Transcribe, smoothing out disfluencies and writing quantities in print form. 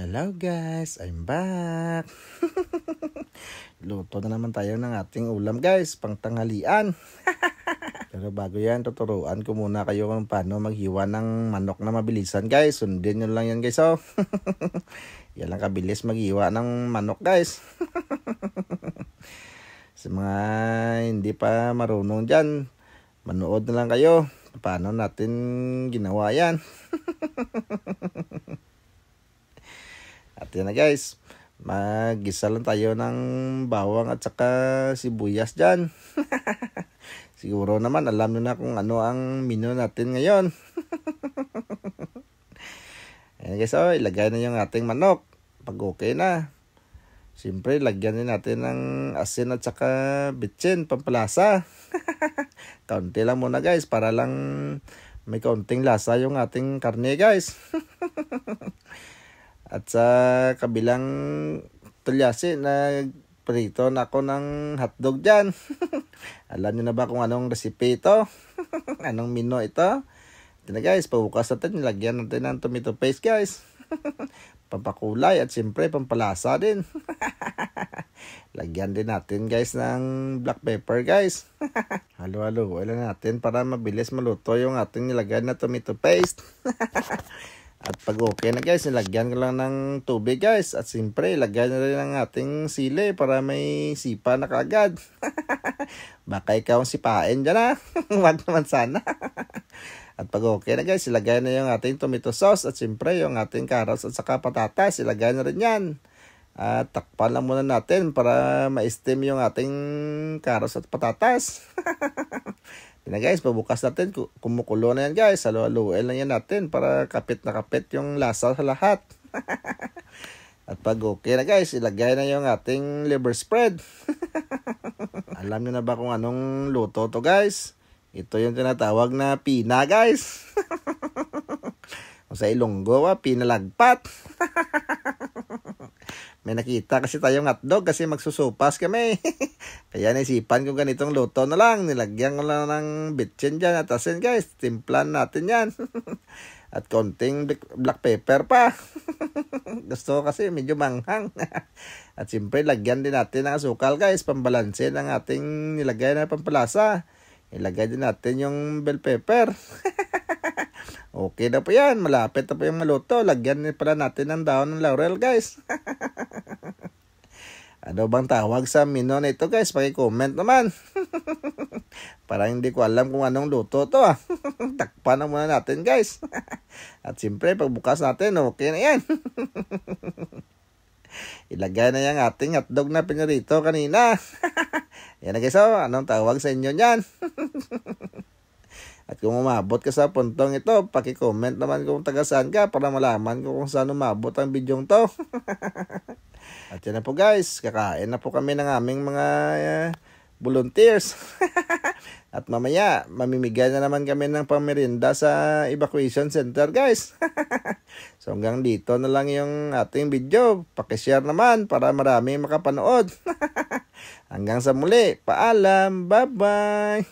Hello guys, I'm back. Luto na naman tayo ng ating ulam guys, pang tanghalian. Pero bago yan, tuturuan ko muna kayo kung paano maghiwa ng manok na mabilisan guys. Sundin nyo lang yan guys oh. Yan lang kabilis maghiwa ng manok guys. Sa mga hindi pa marunong dyan, manood na lang kayo paano natin ginawa yan. At yan na guys, mag-gisa lang tayo ng bawang at saka sibuyas dyan. Siguro naman alam nyo na kung ano ang menu natin ngayon. Ayan guys, oh, ilagay na yung ating manok. Pag okay na, siyempre lagyan din natin ng asin at saka bitsin, pampalasa. Kaunti lang muna guys, para lang may kaunting lasa yung ating karne guys. At sa kabilang tulyasi, prito na ako ng hotdog dyan. Alam nyo na ba kung anong recipe ito? Anong menu ito? Ito na guys, pabukas natin, nilagyan natin ng tomato paste guys. Pampakulay at siyempre pampalasa din. Lagyan din natin guys ng black pepper guys. Halo-halo, ilan natin para mabilis maluto yung ating nilagyan na tomato paste. At pag okay na guys, nilagyan ko lang ng tubig guys. At siyempre, lagyan na rin ang ating sili para may sipa na kaagad. Baka ikaw ang sipain dyan ha. Huwag naman sana. At pag okay na guys, ilagay na yung ating tomato sauce. At siyempre, yung ating carrots at saka patatas, ilagay na rin yan. At takpan lang muna natin para ma-steam yung ating carrots at patatas. Yan na guys, pabukas natin, kumukulo na yan guys, halo-haluin lang yan natin para kapit na kapit yung lasa sa lahat. At pag okay na guys, ilagay na yung ating liver spread. Alam niyo na ba kung anong luto to guys? Ito yung tinatawag na pina guys. O sa Ilonggo, pinalagpat. May nakita kasi tayong hotdog kasi magsusupas kami. Kaya naisipan ko ganitong luto na lang. Nilagyan ko lang ng bitchin dyan at asin guys. Timplan natin yan. At konting black pepper pa. Gusto ko kasi medyo manghang. At siyempre lagyan din natin ng asukal guys. Pambalanse ng ating nilagay na pampalasa. Ilagay din natin yung bell pepper. Okay na po yan. Malapit na po yung maluto. Lagyan din pala natin ng daon ng laurel guys. Ano bang tawag sa menu na ito guys? Paki-comment naman. Parang hindi ko alam kung anong luto to ah. Takpan na muna natin guys. At siyempre pagbukas natin, okay na yan. Ilagay na yung ating hotdog na pinarito kanina. Yan na guys, oh, anong tawag sa inyo yan? At kung umabot ka sa puntong ito, paki-comment naman kung taga saan ka para malaman ko kung saan umabot ang bidyong to. At yan na po guys, kakain na po kami ng aming mga volunteers. At mamaya, mamimigay na naman kami ng pamerinda sa evacuation center guys. So hanggang dito na lang yung ating video. Pakishare naman para marami makapanood. Hanggang sa muli, paalam, bye bye.